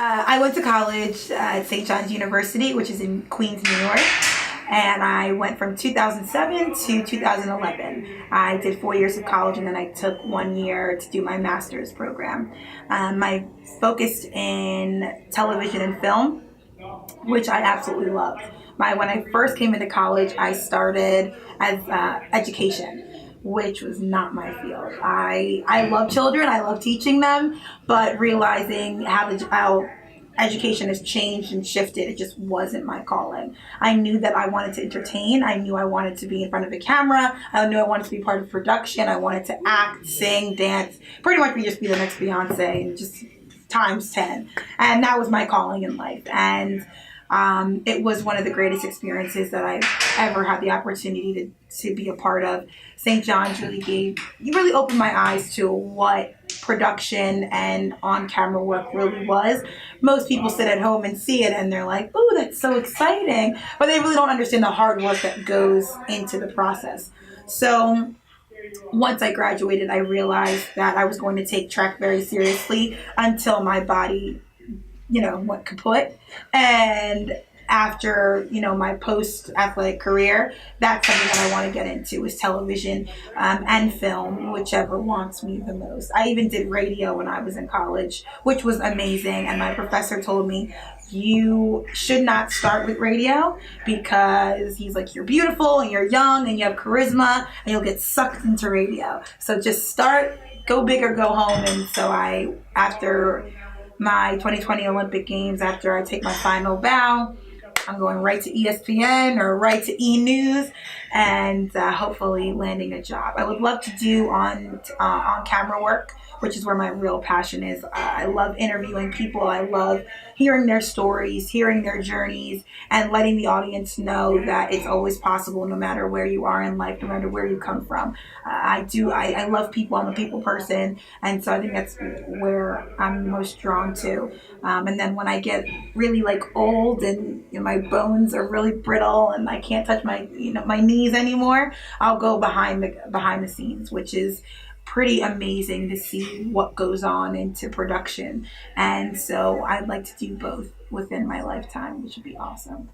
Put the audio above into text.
I went to college at St. John's University, which is in Queens, New York. And I went from 2007 to 2011. I did 4 years of college, and then I took 1 year to do my master's program. I focused in television and film, which I absolutely loved. When I first came into college, I started as education, which was not my field. I love children, I love teaching them, but realizing how education has changed and shifted, it just wasn't my calling. I knew that I wanted to entertain. I knew I wanted to be in front of a camera. I knew I wanted to be part of production. I wanted to act, sing, dance, pretty much just be the next Beyonce and just times 10. And that was my calling in life. And it was one of the greatest experiences that I've ever had the opportunity to be a part of. St. John's really opened my eyes to what production and on-camera work really was. Most people sit at home and see it and they're like, "Ooh, that's so exciting," but they really don't understand the hard work that goes into the process. So once I graduated, I realized that I was going to take track very seriously until my body went kaput. And after, my post-athletic career, that's something that I want to get into is television and film, whichever wants me the most. I even did radio when I was in college, which was amazing. And my professor told me, you should not start with radio because he's like, you're beautiful and you're young and you have charisma and you'll get sucked into radio. So just start, go big or go home. And so after my 2020 Olympic Games, after I take my final bow, I'm going right to ESPN or right to E! News and hopefully landing a job. I would love to do on camera work, which is where my real passion is. I love interviewing people. I love hearing their stories, hearing their journeys, and letting the audience know that it's always possible no matter where you are in life, no matter where you come from. I love people. I'm a people person. And so I think that's where I'm most drawn to. And then when I get really old and my bones are really brittle and I can't touch my knees anymore, I'll go behind the scenes, which is pretty amazing to see what goes on into production. And so I'd like to do both within my lifetime, which would be awesome.